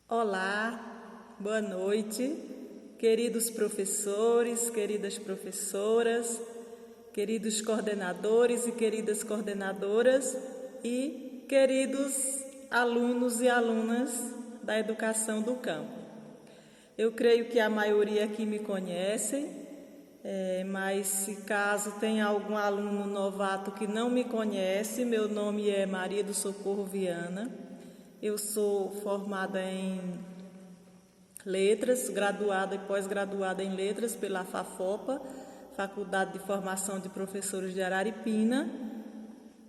Olá, boa noite, queridos professores, queridas professoras, queridos coordenadores e queridas coordenadoras e queridos alunos e alunas da educação do campo. Eu creio que a maioria aqui me conhece, mas se caso tenha algum aluno novato que não me conhece, meu nome é Maria do Socorro Viana. Eu sou formada em Letras, graduada e pós-graduada em Letras pela FAFOPA, Faculdade de Formação de Professores de Araripina.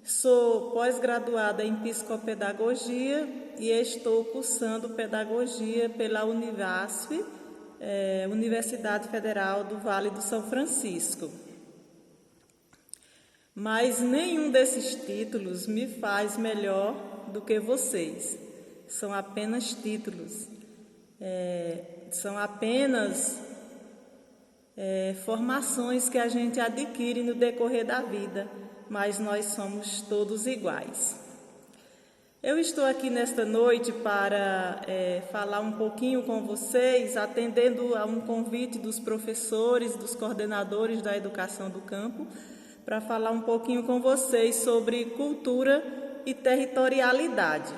Sou pós-graduada em Psicopedagogia e estou cursando Pedagogia pela Univasf, Universidade Federal do Vale do São Francisco. Mas nenhum desses títulos me faz melhor do que vocês. São apenas títulos, são apenas formações que a gente adquire no decorrer da vida, mas nós somos todos iguais. Eu estou aqui nesta noite para falar um pouquinho com vocês, atendendo a um convite dos professores, dos coordenadores da educação do campo, para falar um pouquinho com vocês sobre cultura e territorialidade.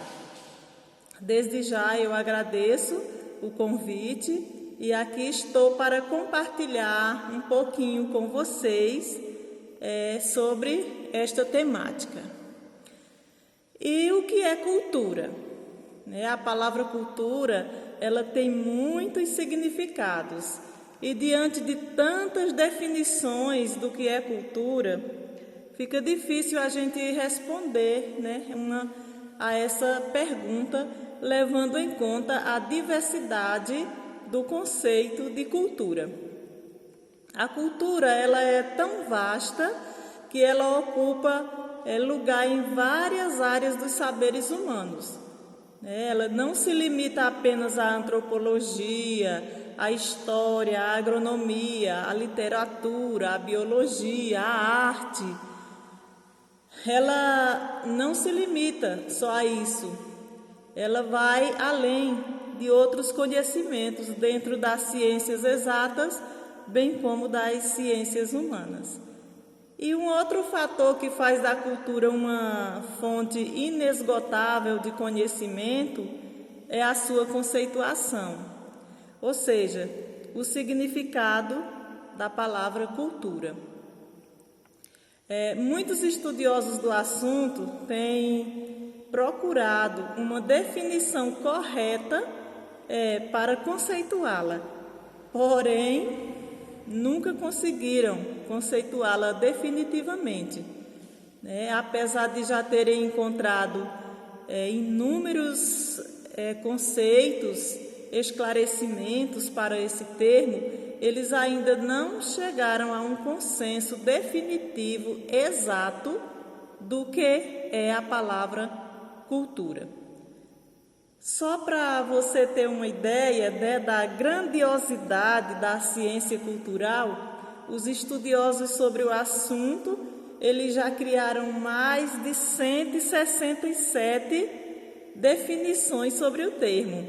Desde já eu agradeço o convite e aqui estou para compartilhar um pouquinho com vocês sobre esta temática. E o que é cultura? A palavra cultura, ela tem muitos significados e diante de tantas definições do que é cultura, fica difícil a gente responder a essa pergunta, levando em conta a diversidade do conceito de cultura. A cultura ela é tão vasta que ela ocupa lugar em várias áreas dos saberes humanos. Ela não se limita apenas à antropologia, à história, à agronomia, à literatura, à biologia, à arte. Ela não se limita só a isso. Ela vai além de outros conhecimentos dentro das ciências exatas, bem como das ciências humanas. E um outro fator que faz da cultura uma fonte inesgotável de conhecimento é a sua conceituação, ou seja, o significado da palavra cultura. Muitos estudiosos do assunto têm procurado uma definição correta para conceituá-la, porém, nunca conseguiram conceituá-la definitivamente. Apesar de já terem encontrado inúmeros conceitos, esclarecimentos para esse termo, eles ainda não chegaram a um consenso definitivo exato do que é a palavra cultura. Só para você ter uma ideia da grandiosidade da ciência cultural, os estudiosos sobre o assunto, eles já criaram mais de 167 definições sobre o termo.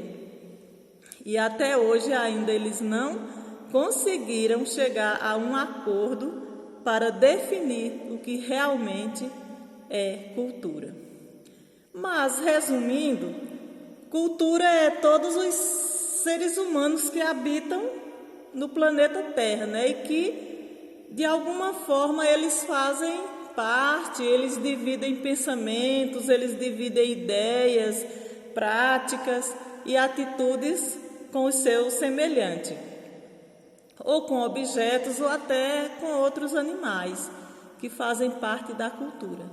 E até hoje ainda eles não conseguiram chegar a um acordo para definir o que realmente é cultura. Mas, resumindo, cultura é todos os seres humanos que habitam no planeta Terra, e que, de alguma forma, eles fazem parte, eles dividem pensamentos, eles dividem ideias, práticas e atitudes com o seu semelhante, ou com objetos, ou até com outros animais que fazem parte da cultura.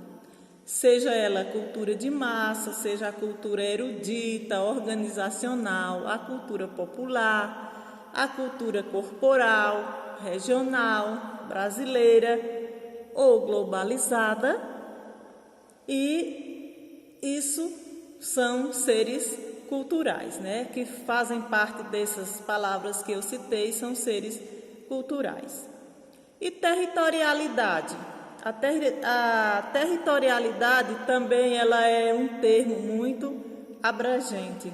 Seja ela a cultura de massa, seja a cultura erudita, organizacional, a cultura popular, a cultura corporal, regional, brasileira ou globalizada, e isso são seres culturais, que fazem parte dessas palavras que eu citei, são seres culturais. E territorialidade? A territorialidade também ela é um termo muito abrangente.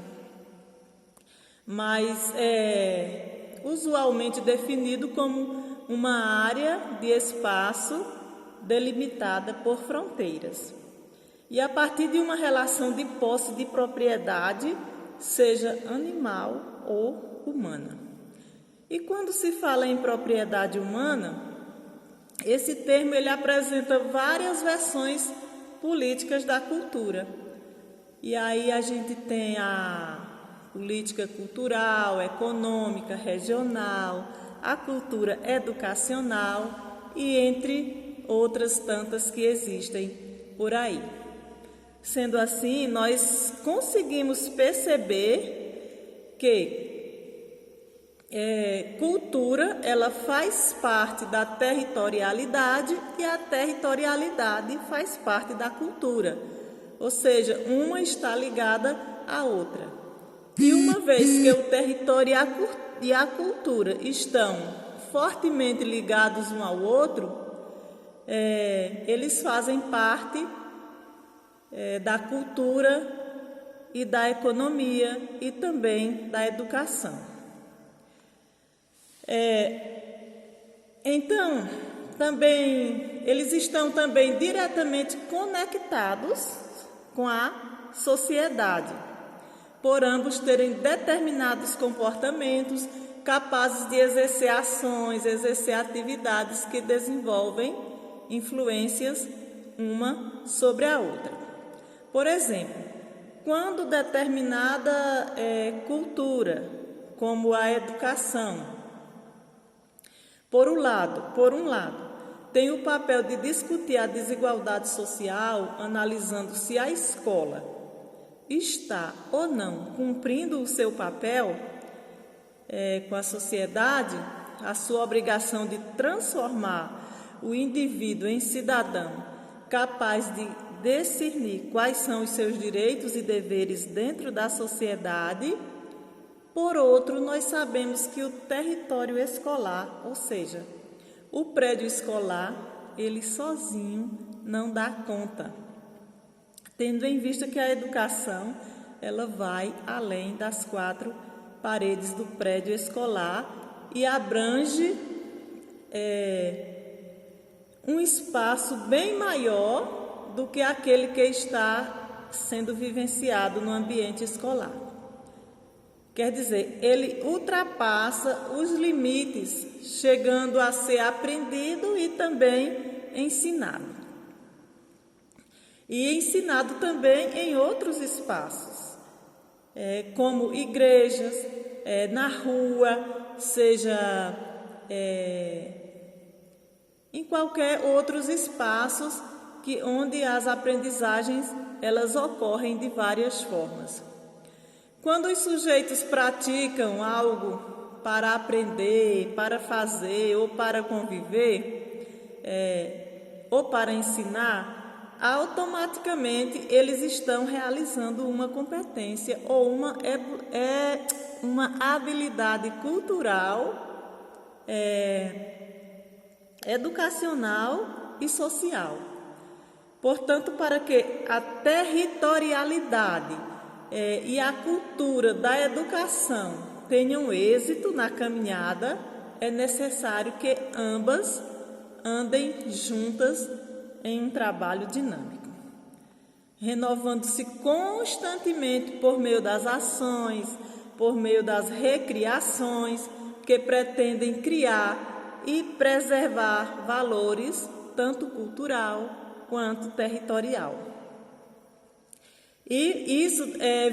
mas é usualmente definido como uma área de espaço delimitada por fronteiras. E a partir de uma relação de posse de propriedade, seja animal ou humana. E quando se fala em propriedade humana, esse termo ele apresenta várias versões políticas da cultura. E aí a gente tem a política cultural, econômica, regional, a cultura educacional e entre outras tantas que existem por aí. Sendo assim, nós conseguimos perceber que cultura, ela faz parte da territorialidade e a territorialidade faz parte da cultura. Ou seja, uma está ligada à outra. E uma vez que o território e a cultura estão fortemente ligados um ao outro, eles fazem parte da cultura e da economia e também da educação. Então, também eles estão também diretamente conectados com a sociedade, por ambos terem determinados comportamentos capazes de exercer ações, exercer atividades que desenvolvem influências uma sobre a outra. Por exemplo, quando determinada cultura, como a educação, por um lado, tem o papel de discutir a desigualdade social, analisando se a escola está ou não cumprindo o seu papel com a sociedade, a sua obrigação de transformar o indivíduo em cidadão capaz de discernir quais são os seus direitos e deveres dentro da sociedade. Por outro, nós sabemos que o território escolar, ou seja, o prédio escolar, ele sozinho não dá conta, tendo em vista que a educação ela vai além das 4 paredes do prédio escolar e abrange um espaço bem maior do que aquele que está sendo vivenciado no ambiente escolar. Quer dizer, ele ultrapassa os limites, chegando a ser aprendido e também ensinado. E ensinado também em outros espaços, como igrejas, na rua, seja em qualquer outros espaços onde as aprendizagens elas ocorrem de várias formas. Quando os sujeitos praticam algo para aprender, para fazer ou para conviver, ou para ensinar, automaticamente eles estão realizando uma competência ou uma habilidade cultural, educacional e social. Portanto, para que a territorialidade e a cultura da educação tenham êxito na caminhada, é necessário que ambas andem juntas em um trabalho dinâmico, renovando-se constantemente por meio das ações, por meio das recriações que pretendem criar e preservar valores tanto cultural quanto territorial. E isso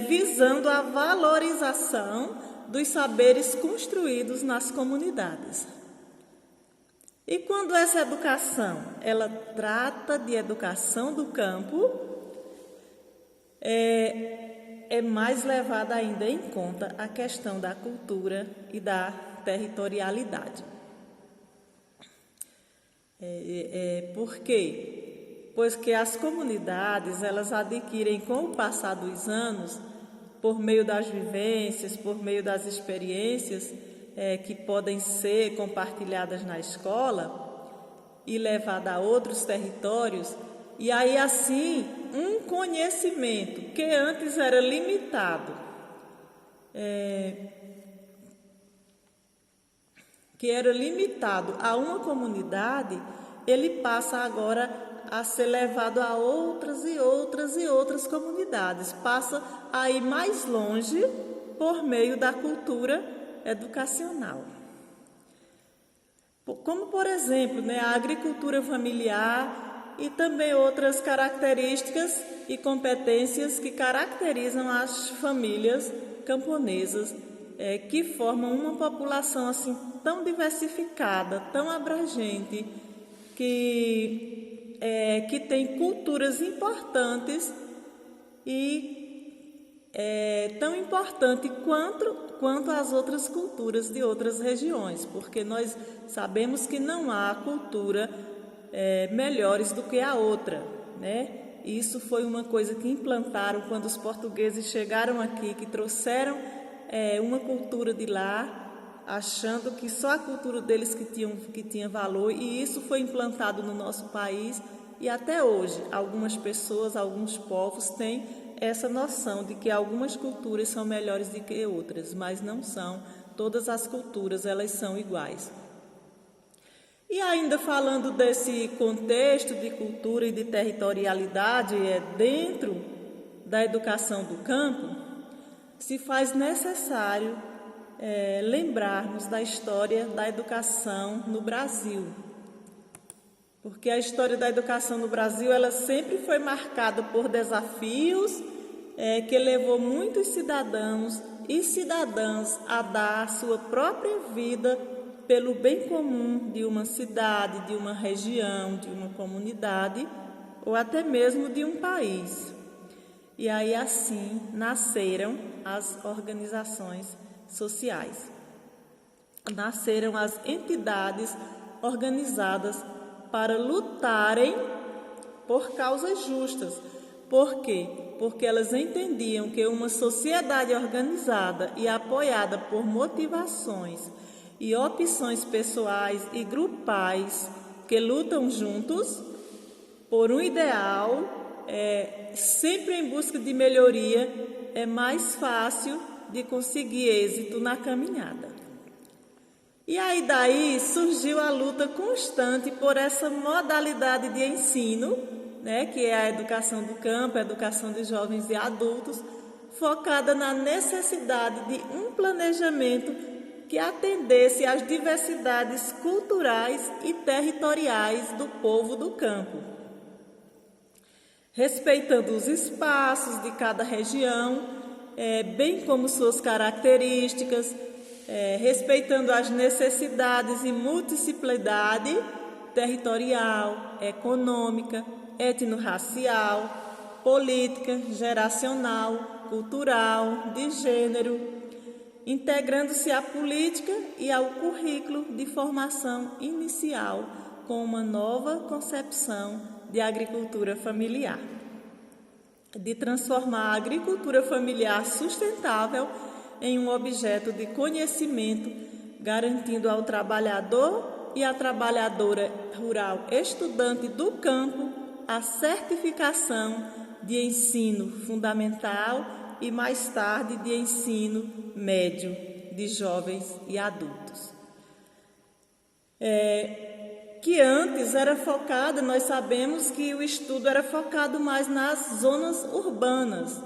visando a valorização dos saberes construídos nas comunidades. E quando essa educação, ela trata de educação do campo, é mais levada ainda em conta a questão da cultura e da territorialidade. Por quê? Pois que as comunidades, elas adquirem com o passar dos anos, por meio das vivências, por meio das experiências que podem ser compartilhadas na escola e levadas a outros territórios, e aí assim um conhecimento que antes era limitado que era limitado a uma comunidade, ele passa agora a ser levado a outras e outras e outras comunidades, passa a ir mais longe por meio da cultura educacional. Como, por exemplo, a agricultura familiar e também outras características e competências que caracterizam as famílias camponesas, que formam uma população assim tão diversificada, tão abrangente, que tem culturas importantes e tão importante quanto as outras culturas de outras regiões, porque nós sabemos que não há cultura melhores do que a outra, Isso foi uma coisa que implantaram quando os portugueses chegaram aqui, que trouxeram uma cultura de lá, achando que só a cultura deles que tinha valor, e isso foi implantado no nosso país, e até hoje algumas pessoas, alguns povos têm essa noção de que algumas culturas são melhores do que outras, mas não são. Todas as culturas, elas são iguais. E ainda falando desse contexto de cultura e de territorialidade dentro da educação do campo, se faz necessário lembrarmos da história da educação no Brasil. Porque a história da educação no Brasil, ela sempre foi marcada por desafios que levou muitos cidadãos e cidadãs a dar sua própria vida pelo bem comum de uma cidade, de uma região, de uma comunidade ou até mesmo de um país. E aí assim nasceram as organizações sociais. Nasceram as entidades organizadas para lutarem por causas justas. Por quê? Porque elas entendiam que uma sociedade organizada e apoiada por motivações e opções pessoais e grupais que lutam juntos por um ideal, sempre em busca de melhoria, é mais fácil de conseguir êxito na caminhada. E aí daí surgiu a luta constante por essa modalidade de ensino, que é a educação do campo, a educação de jovens e adultos, focada na necessidade de um planejamento que atendesse às diversidades culturais e territoriais do povo do campo, respeitando os espaços de cada região, bem como suas características, respeitando as necessidades e multiplicidade territorial, econômica, etnorracial, política, geracional, cultural, de gênero, integrando-se à política e ao currículo de formação inicial com uma nova concepção de agricultura familiar, de transformar a agricultura familiar sustentável em um objeto de conhecimento, garantindo ao trabalhador e à trabalhadora rural estudante do campo a certificação de ensino fundamental e mais tarde de ensino médio de jovens e adultos. Que antes era focado, nós sabemos que o estudo era focado mais nas zonas urbanas,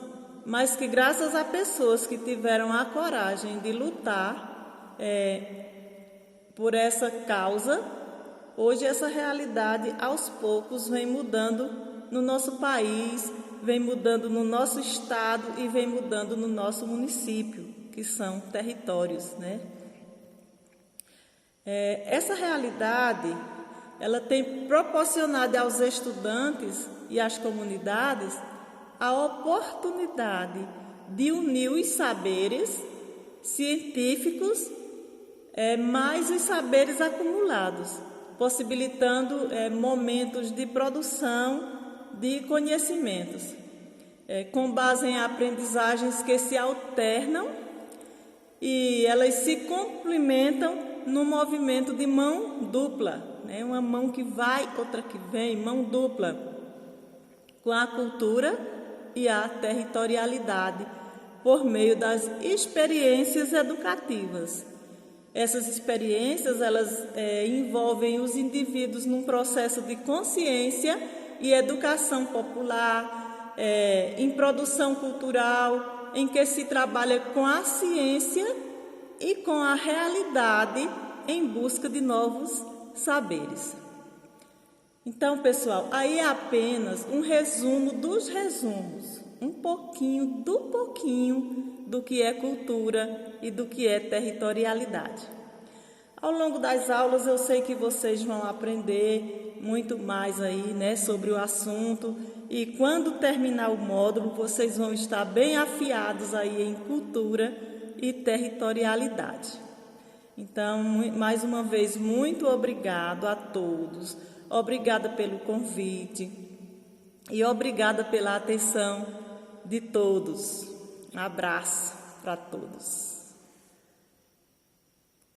mas que graças a pessoas que tiveram a coragem de lutar por essa causa, hoje essa realidade aos poucos vem mudando no nosso país, vem mudando no nosso estado e vem mudando no nosso município, que são territórios, Essa realidade, ela tem proporcionado aos estudantes e às comunidades a oportunidade de unir os saberes científicos mais os saberes acumulados, possibilitando momentos de produção de conhecimentos, com base em aprendizagens que se alternam e elas se complementam no movimento de mão dupla, uma mão que vai, outra que vem, mão dupla, com a cultura e a territorialidade por meio das experiências educativas. Essas experiências, elas envolvem os indivíduos num processo de consciência e educação popular, em produção cultural, em que se trabalha com a ciência e com a realidade em busca de novos saberes. Então, pessoal, aí é apenas um resumo dos resumos, um pouquinho do que é cultura e do que é territorialidade. Ao longo das aulas, eu sei que vocês vão aprender muito mais aí, né, sobre o assunto, e quando terminar o módulo, vocês vão estar bem afiados aí em cultura e territorialidade. Então, mais uma vez, muito obrigado a todos. Obrigada pelo convite e obrigada pela atenção de todos. Um abraço para todos.